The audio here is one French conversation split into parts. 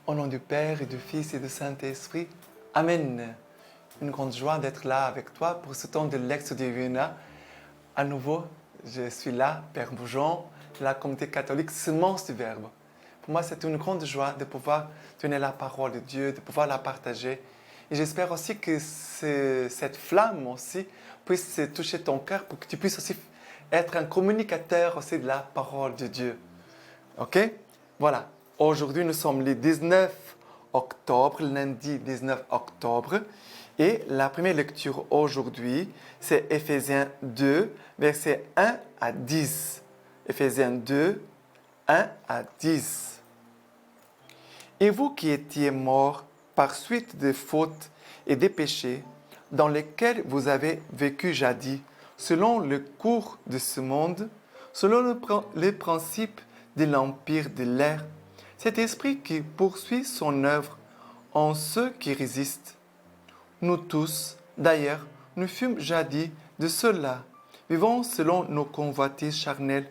Au nom du Père et du Fils et du Saint-Esprit. Amen. Une grande joie d'être là avec toi pour ce temps de Lectio Divina. À nouveau, je suis là, Père Bougeon, de la communauté catholique Semence du Verbe. Pour moi, c'est une grande joie de pouvoir donner la parole de Dieu, de pouvoir la partager. Et j'espère aussi que cette flamme aussi puisse toucher ton cœur pour que tu puisses aussi être un communicateur aussi de la parole de Dieu. OK? Voilà. Aujourd'hui, nous sommes le 19 octobre, lundi 19 octobre. Et la première lecture aujourd'hui, c'est Éphésiens 2, versets 1 à 10. Éphésiens 2, 1 à 10. Et vous qui étiez morts par suite des fautes et des péchés, dans lesquels vous avez vécu jadis, selon le cours de ce monde, selon les principes de l'empire de l'air, cet esprit qui poursuit son œuvre en ceux qui résistent. Nous tous, d'ailleurs, nous fûmes jadis de ceux-là, vivant selon nos convoitises charnelles,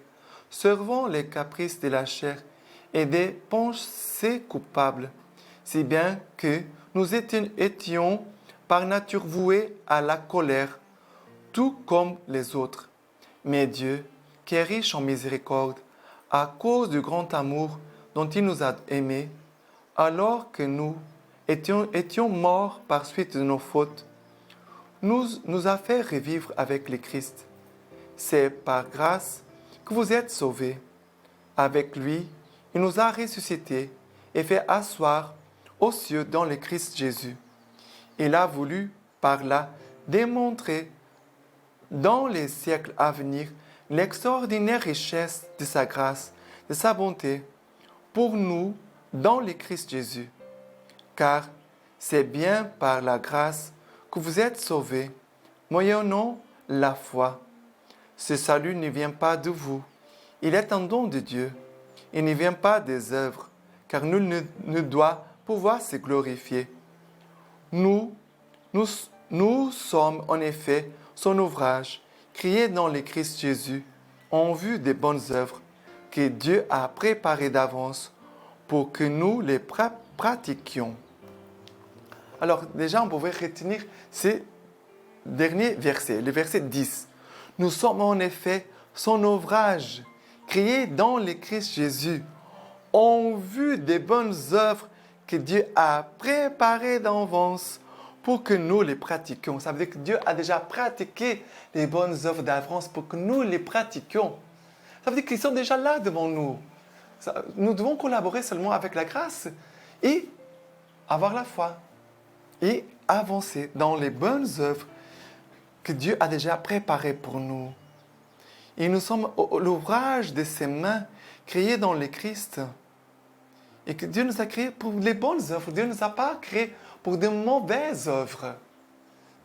servant les caprices de la chair et des pensées coupables, si bien que nous étions par nature voués à la colère, tout comme les autres. Mais Dieu, qui est riche en miséricorde, à cause du grand amour dont il nous a aimés, alors que nous étions morts par suite de nos fautes, nous a fait revivre avec le Christ. C'est par grâce que vous êtes sauvés. Avec lui, il nous a ressuscités et fait asseoir aux cieux dans le Christ Jésus. Il a voulu, par là, démontrer dans les siècles à venir l'extraordinaire richesse de sa grâce, de sa bonté, pour nous dans le Christ Jésus. Car c'est bien par la grâce que vous êtes sauvés, moyennant la foi. Ce salut ne vient pas de vous, il est un don de Dieu. Il ne vient pas des œuvres, car nul ne doit pouvoir se glorifier. Nous sommes en effet son ouvrage, créé dans le Christ Jésus, en vue des bonnes œuvres que Dieu a préparées d'avance pour que nous les pratiquions. Alors déjà, on pouvait retenir ces derniers versets, le verset 10. Nous sommes en effet son ouvrage, créé dans le Christ Jésus, en vue des bonnes œuvres que Dieu a préparées d'avance pour que nous les pratiquions. Ça veut dire que Dieu a déjà pratiqué les bonnes œuvres d'avance pour que nous les pratiquions. Ça veut dire qu'ils sont déjà là devant nous. Nous devons collaborer seulement avec la grâce et avoir la foi et avancer dans les bonnes œuvres que Dieu a déjà préparées pour nous. Et nous sommes l'ouvrage de ses mains créés dans le Christ. Et que Dieu nous a créés pour les bonnes œuvres. Dieu ne nous a pas créés pour de mauvaises œuvres.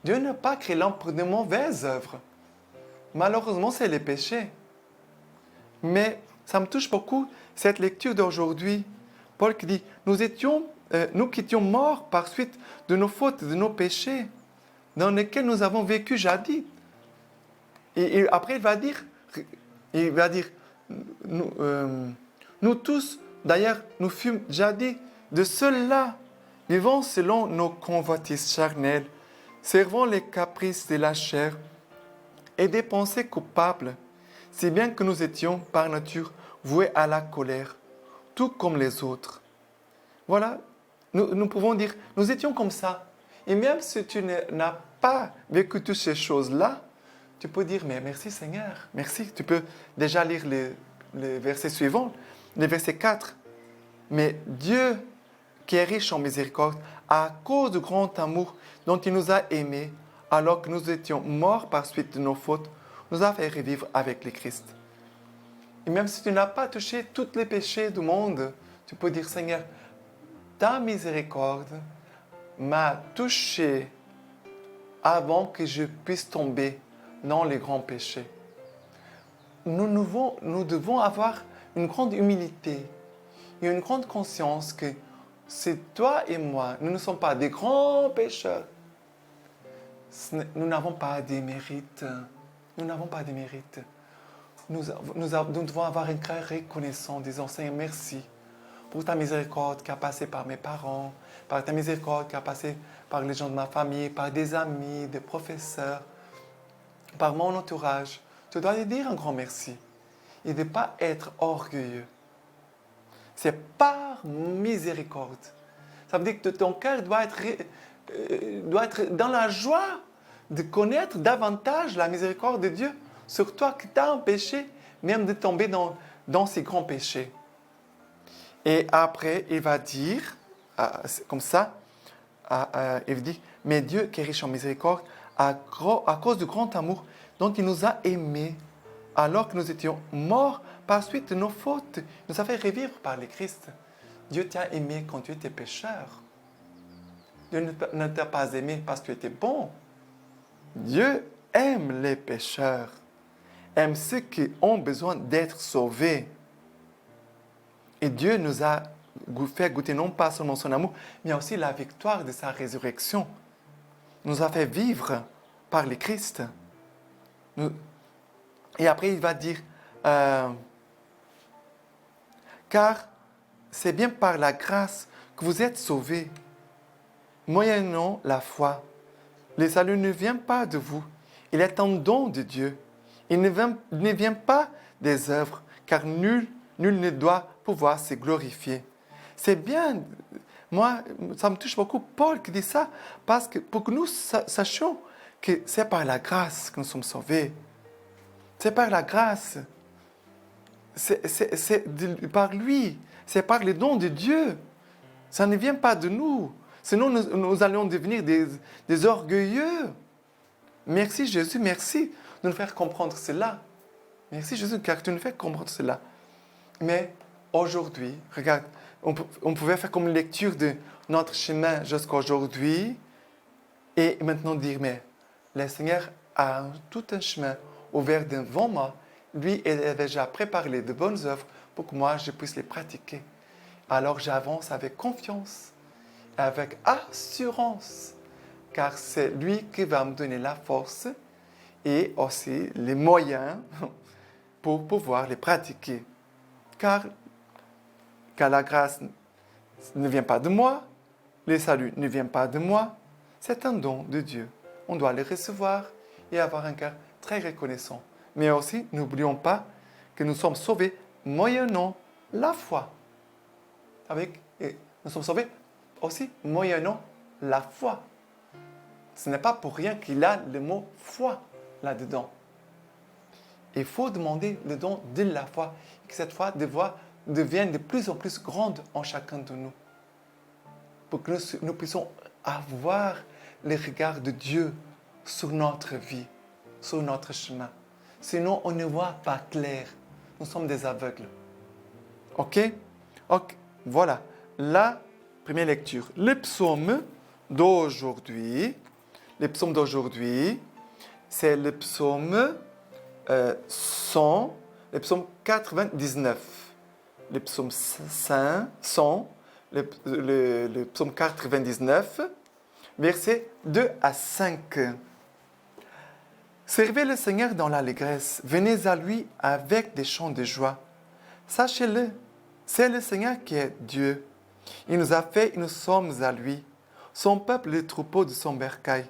Dieu n'a pas créé l'homme pour de mauvaises œuvres. Malheureusement, c'est les péchés. Mais ça me touche beaucoup, cette lecture d'aujourd'hui. Paul qui dit, nous qui étions morts par suite de nos fautes, de nos péchés, dans lesquels nous avons vécu jadis. Et après, il va dire, nous tous, d'ailleurs, nous fûmes jadis de ceux-là, vivant selon nos convoitises charnelles, servant les caprices de la chair et des pensées coupables, si bien que nous étions, par nature, voués à la colère, tout comme les autres. Voilà, nous pouvons dire, nous étions comme ça. Et même si tu n'as pas vécu toutes ces choses-là, tu peux dire, mais merci Seigneur, merci. Tu peux déjà lire le verset suivant, le verset 4. Mais Dieu, qui est riche en miséricorde, à cause du grand amour dont il nous a aimés, alors que nous étions morts par suite de nos fautes, nous a fait revivre avec le Christ. Et même si tu n'as pas touché tous les péchés du monde, tu peux dire, Seigneur, ta miséricorde m'a touché avant que je puisse tomber dans les grands péchés. Nous devons avoir une grande humilité et une grande conscience que c'est toi et moi, nous ne sommes pas des grands pécheurs. Nous n'avons pas des mérites. Nous n'avons pas de mérite. Nous devons avoir une claire reconnaissance, disant Seigneur, merci pour ta miséricorde qui a passé par mes parents, par ta miséricorde qui a passé par les gens de ma famille, par des amis, des professeurs, par mon entourage. Tu dois lui dire un grand merci et de ne pas être orgueilleux. C'est par miséricorde. Ça veut dire que ton cœur doit être dans la joie de connaître davantage la miséricorde de Dieu sur toi qui t'a empêché même de tomber dans ces grands péchés. Et après, il va dire, comme ça, il dit, mais Dieu qui est riche en miséricorde, à cause du grand amour dont il nous a aimés, alors que nous étions morts par suite de nos fautes, nous a fait revivre par le Christ. Dieu t'a aimé quand tu étais pécheur. Dieu ne t'a pas aimé parce que tu étais bon. Dieu aime les pécheurs, aime ceux qui ont besoin d'être sauvés. Et Dieu nous a fait goûter non pas seulement son amour, mais aussi la victoire de sa résurrection. Il nous a fait vivre par le Christ. Et après, il va dire, car c'est bien par la grâce que vous êtes sauvés, moyennant la foi. Le salut ne vient pas de vous, il est un don de Dieu. Il ne vient pas des œuvres, car nul ne doit pouvoir se glorifier. C'est bien, moi, ça me touche beaucoup, Paul qui dit ça, parce que pour que nous sachions que c'est par la grâce que nous sommes sauvés. C'est par la grâce. C'est par lui. C'est par les dons de Dieu. Ça ne vient pas de nous. Sinon, nous allons devenir des orgueilleux. Merci Jésus, merci de nous faire comprendre cela. Merci Jésus, car tu nous fais comprendre cela. Mais aujourd'hui, regarde, on pouvait faire comme une lecture de notre chemin jusqu'à aujourd'hui et maintenant dire, mais le Seigneur a tout un chemin ouvert devant moi. Lui, il a déjà préparé de bonnes œuvres pour que moi, je puisse les pratiquer. Alors, j'avance avec confiance, avec assurance, car c'est lui qui va me donner la force et aussi les moyens pour pouvoir les pratiquer. Car la grâce ne vient pas de moi, le salut ne vient pas de moi, c'est un don de Dieu. On doit le recevoir et avoir un cœur très reconnaissant. Mais aussi, n'oublions pas que nous sommes sauvés moyennant la foi. Nous sommes sauvés aussi moyennant la foi. Ce n'est pas pour rien qu'il a le mot foi là-dedans. Il faut demander le don de la foi, et que cette foi devienne de plus en plus grande en chacun de nous, pour que nous puissions avoir le regard de Dieu sur notre vie, sur notre chemin. Sinon, on ne voit pas clair. Nous sommes des aveugles. OK? Voilà. La première lecture. Le psaume d'aujourd'hui, c'est le psaume 100, le psaume 99. Le psaume 100, le psaume 99, versets 2 à 5. Servez le Seigneur dans l'allégresse, venez à lui avec des chants de joie. Sachez-le, c'est le Seigneur qui est Dieu. Il nous a fait et nous sommes à lui, son peuple le troupeau de son bercail.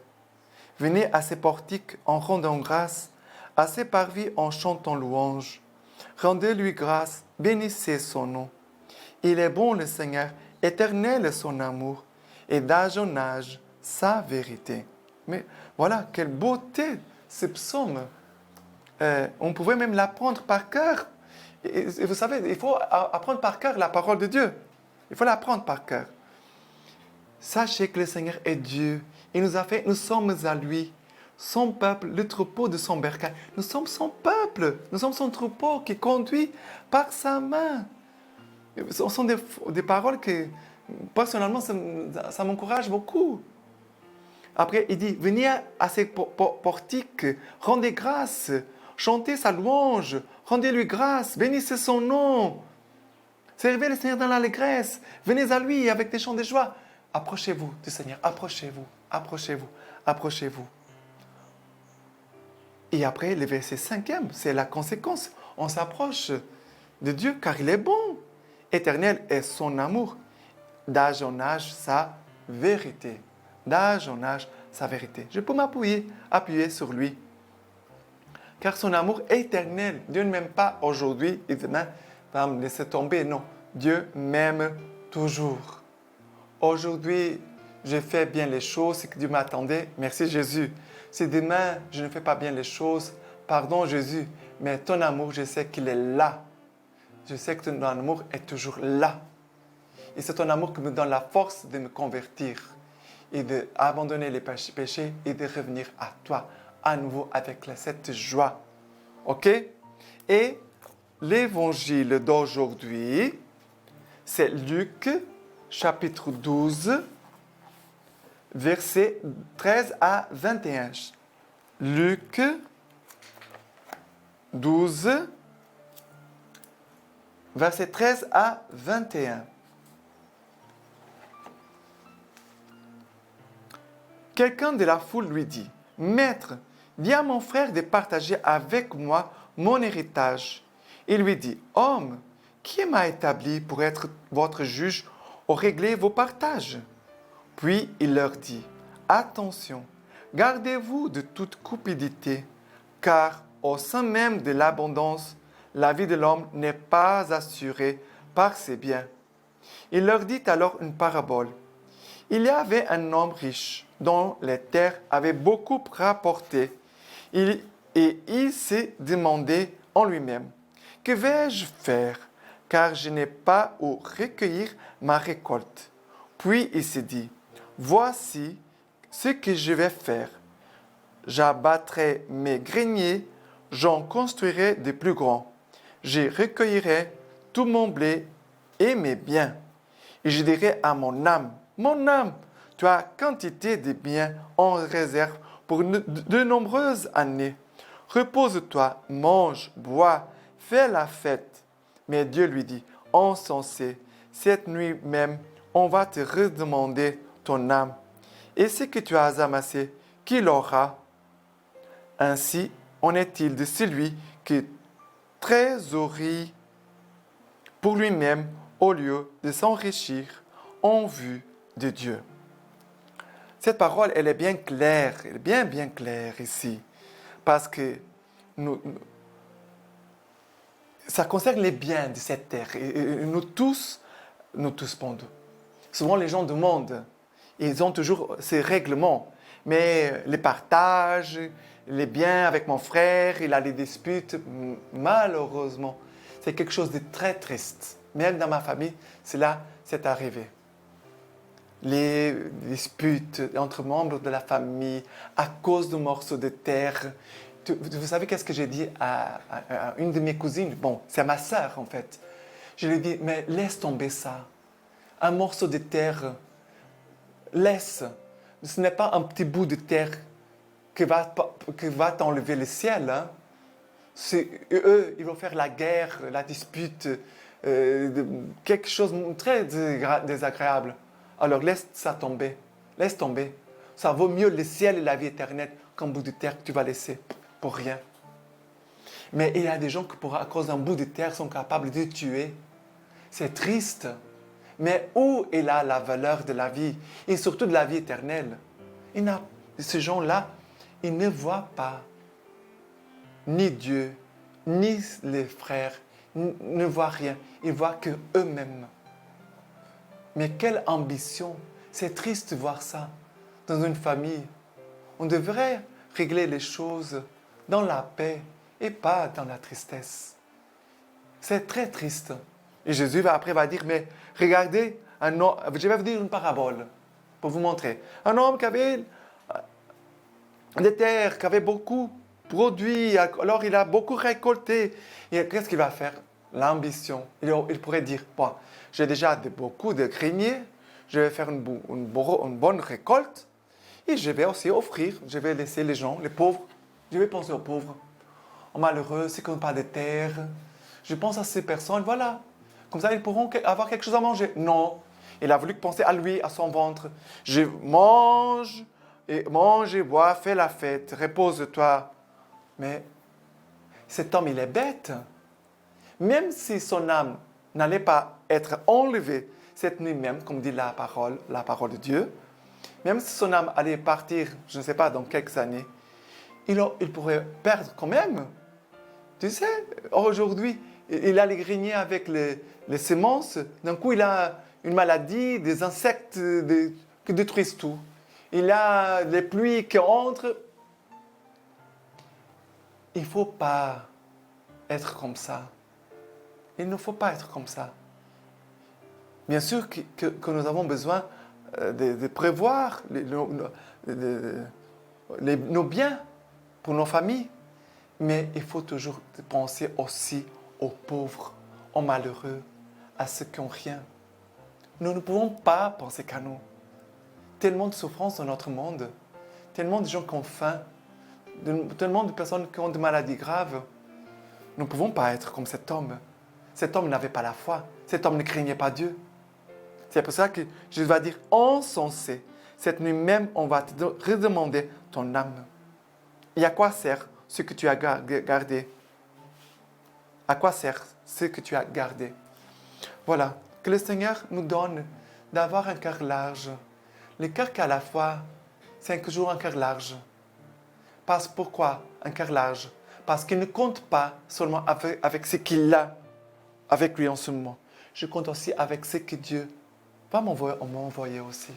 Venez à ses portiques en rendant grâce, à ses parvis en chantant louange. Rendez-lui grâce, bénissez son nom. Il est bon le Seigneur, éternel est son amour, et d'âge en âge sa vérité. Mais voilà, quelle beauté ce psaume. On pouvait même l'apprendre par cœur. Et vous savez, il faut apprendre par cœur la parole de Dieu. Il faut l'apprendre par cœur. Sachez que le Seigneur est Dieu. Il nous a fait, nous sommes à lui, son peuple, le troupeau de son bercail. Nous sommes son peuple, nous sommes son troupeau qui conduit par sa main. Ce sont des paroles que, personnellement, ça m'encourage beaucoup. Après, il dit, venez à ses portiques, rendez grâce, chantez sa louange, rendez-lui grâce, bénissez son nom. Servez le Seigneur dans l'allégresse, venez à lui avec des chants de joie. Approchez-vous du Seigneur, approchez-vous, approchez-vous, approchez-vous. Et après, le verset 5e, c'est la conséquence. On s'approche de Dieu car il est bon. éternel est son amour, d'âge en âge sa vérité. D'âge en âge sa vérité. Je peux appuyer sur lui. Car son amour est éternel. Dieu ne m'aime pas aujourd'hui et demain va me laisser tomber. Non, Dieu m'aime toujours. Aujourd'hui, je fais bien les choses, c'est que Dieu m'attendait. Merci Jésus. Si demain, je ne fais pas bien les choses, pardon Jésus, mais ton amour, je sais qu'il est là. Je sais que ton amour est toujours là. Et c'est ton amour qui me donne la force de me convertir et d'abandonner les péchés et de revenir à toi à nouveau avec cette joie. OK? Et l'évangile d'aujourd'hui, c'est Luc, chapitre 12, versets 13 à 21. Luc 12, versets 13 à 21. Quelqu'un de la foule lui dit, « Maître, dis à mon frère de partager avec moi mon héritage. » Il lui dit, « Homme, qui m'a établi pour être votre juge ou régler vos partages ?» Puis il leur dit, « Attention, gardez-vous de toute cupidité, car au sein même de l'abondance, la vie de l'homme n'est pas assurée par ses biens. » Il leur dit alors une parabole. Il y avait un homme riche dont les terres avaient beaucoup rapporté. Et il s'est demandé en lui-même, « Que vais-je faire, car je n'ai pas où recueillir ma récolte ?» Puis il s'est dit, « Voici ce que je vais faire. J'abattrai mes greniers, j'en construirai de plus grands. Je recueillerai tout mon blé et mes biens. Et je dirai à mon âme, « Mon âme, tu as quantité de biens en réserve pour de nombreuses années. Repose-toi, mange, bois, fais la fête. » Mais Dieu lui dit, « Insensé, cette nuit même, on va te redemander ton âme. Et ce que tu as amassé, qui l'aura? Ainsi en est-il de celui qui trésorerie pour lui-même au lieu de s'enrichir en vue de Dieu. » Cette parole, elle est bien claire, elle est bien claire ici, parce que ça concerne les biens de cette terre. Et nous tous, souvent les gens du monde, ils ont toujours ces règlements, mais les partages, les biens avec mon frère, il a des disputes, malheureusement, c'est quelque chose de très triste. Même dans ma famille, cela s'est arrivé. Les disputes entre membres de la famille à cause de morceaux de terre. Vous savez qu'est-ce que j'ai dit à une de mes cousines? Bon, c'est ma sœur en fait. Je lui ai dit, mais laisse tomber ça. Un morceau de terre, laisse. Ce n'est pas un petit bout de terre que va t'enlever le ciel. Hein. Eux, ils vont faire la guerre, la dispute, quelque chose de très désagréable. Alors laisse ça tomber, laisse tomber. Ça vaut mieux le ciel et la vie éternelle qu'un bout de terre que tu vas laisser pour rien. Mais il y a des gens qui, à cause d'un bout de terre, sont capables de tuer. C'est triste. Mais où est là la valeur de la vie et surtout de la vie éternelle? Ces gens-là, ils ne voient pas ni Dieu, ni les frères, ne voient rien. Ils voient que eux-mêmes. Mais quelle ambition! C'est triste de voir ça dans une famille. On devrait régler les choses dans la paix et pas dans la tristesse. C'est très triste. Et Jésus va dire, mais regardez, je vais vous dire une parabole pour vous montrer. Un homme qui avait des terres, qui avait beaucoup produit, alors il a beaucoup récolté. Et qu'est-ce qu'il va faire? L'ambition. Il pourrait dire, bon, j'ai déjà beaucoup de greniers, je vais faire une bonne récolte et je vais aussi offrir, je vais laisser les gens, les pauvres, je vais penser aux pauvres, aux malheureux, ceux qui n'ont pas de terre. Je pense à ces personnes, voilà. Comme ça, ils pourront avoir quelque chose à manger. Non, il a voulu penser à lui, à son ventre. Je mange et bois, fais la fête, repose-toi. Mais cet homme, il est bête. Même si son âme n'allait pas être enlevé cette nuit même, comme dit la parole de Dieu. Même si son âme allait partir, je ne sais pas, dans quelques années, il pourrait perdre quand même. Tu sais, aujourd'hui, il a les greniers avec les semences. D'un coup, il a une maladie, des insectes qui détruisent tout. Il a les pluies qui entrent. Il ne faut pas être comme ça. Il ne faut pas être comme ça. Bien sûr que nous avons besoin de prévoir nos biens pour nos familles, mais il faut toujours penser aussi aux pauvres, aux malheureux, à ceux qui n'ont rien. Nous ne pouvons pas penser qu'à nous. Tellement de souffrances dans notre monde, tellement de gens qui ont faim, tellement de personnes qui ont des maladies graves. Nous ne pouvons pas être comme cet homme. Cet homme n'avait pas la foi. Cet homme ne craignait pas Dieu. C'est pour ça que je vais dire insensé. Cette nuit même, on va te redemander ton âme. Et à quoi sert ce que tu as gardé? À quoi sert ce que tu as gardé? Voilà, que le Seigneur nous donne d'avoir un cœur large. Le cœur qui a la foi, c'est toujours un cœur large. Pourquoi un cœur large? Parce qu'il ne compte pas seulement avec ce qu'il a avec lui en ce moment. Je compte aussi avec ce que Dieu va m'envoyer aussi.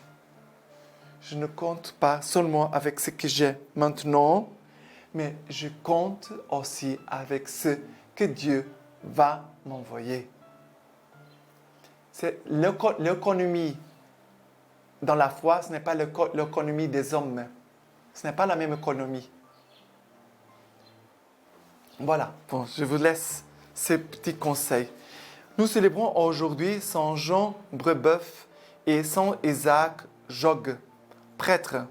Je ne compte pas seulement avec ce que j'ai maintenant, mais je compte aussi avec ce que Dieu va m'envoyer. C'est l'économie dans la foi, ce n'est pas l'économie des hommes. Ce n'est pas la même économie. Voilà, bon, je vous laisse ces petits conseils. Nous célébrons aujourd'hui Saint Jean Brebeuf et Saint Isaac Jogues, prêtres.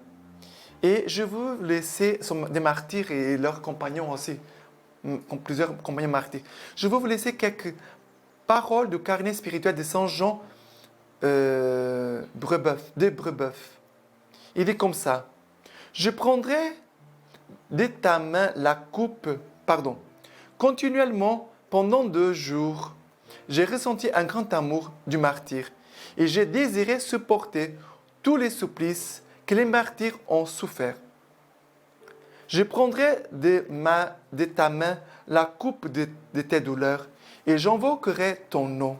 Et je veux laisser des martyrs et leurs compagnons aussi, plusieurs compagnons martyrs. Je veux vous laisser quelques paroles du carnet spirituel de Saint Jean Brebeuf. Il est comme ça. Je prendrai de ta main la coupe, continuellement pendant 2 jours. J'ai ressenti un grand amour du martyr et j'ai désiré supporter tous les supplices que les martyrs ont souffert. Je prendrai de ta main la coupe de tes douleurs et j'invoquerai ton nom.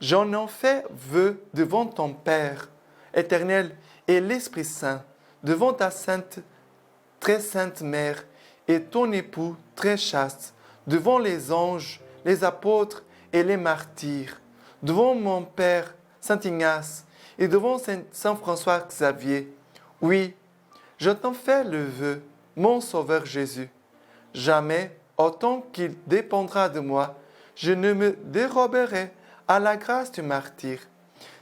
J'en ai fait vœu devant ton Père éternel et l'Esprit Saint, devant ta très sainte mère et ton époux très chaste, devant les anges, les apôtres et les martyrs, devant mon Père Saint Ignace et devant Saint François Xavier. Oui, je t'en fais le vœu, mon Sauveur Jésus. Jamais, autant qu'il dépendra de moi, je ne me déroberai à la grâce du martyr.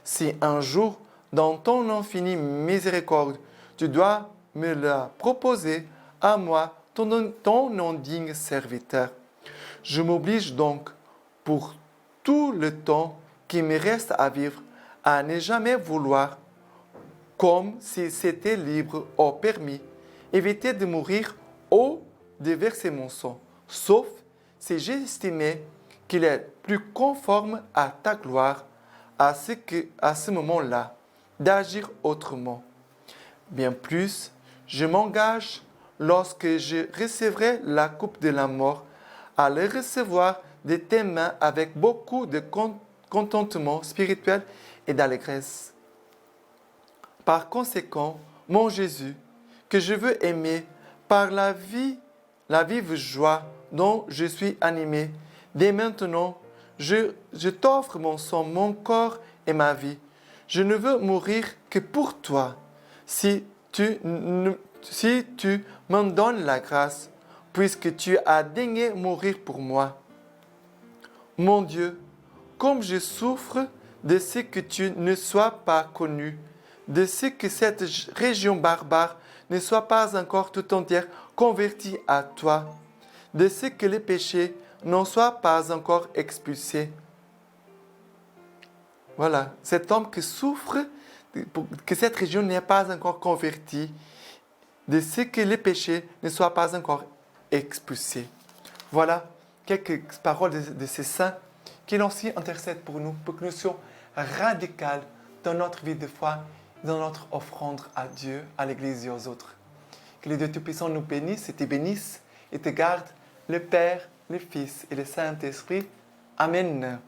Si un jour, dans ton infinie miséricorde, tu dois me la proposer à moi, ton indigne serviteur, je m'oblige donc, pour tout le temps qui me reste à vivre, à ne jamais vouloir, comme si c'était libre ou permis, éviter de mourir ou de verser mon sang, sauf si j'estimais qu'il est plus conforme à ta gloire à ce moment-là, d'agir autrement. Bien plus, je m'engage, lorsque je recevrai la coupe de la mort, à le recevoir de tes mains avec beaucoup de contentement spirituel et d'allégresse. Par conséquent, mon Jésus, que je veux aimer par la vive joie dont je suis animé, dès maintenant, je t'offre mon sang, mon corps et ma vie. Je ne veux mourir que pour toi. Si tu m'en donnes la grâce, puisque tu as daigné mourir pour moi. Mon Dieu, comme je souffre de ce que tu ne sois pas connu, de ce que cette région barbare ne soit pas encore tout entière convertie à toi, de ce que les péchés n'en soient pas encore expulsés. Voilà, cet homme qui souffre, que cette région n'est pas encore convertie, de ce que les péchés ne soient pas encore expulsés. Voilà quelques paroles de ces saints qu'il aussi intercède pour nous, pour que nous soyons radicaux dans notre vie de foi, dans notre offrande à Dieu, à l'Église et aux autres. Que le Dieu Tout-Puissant nous bénisse et te garde, le Père, le Fils et le Saint-Esprit. Amen.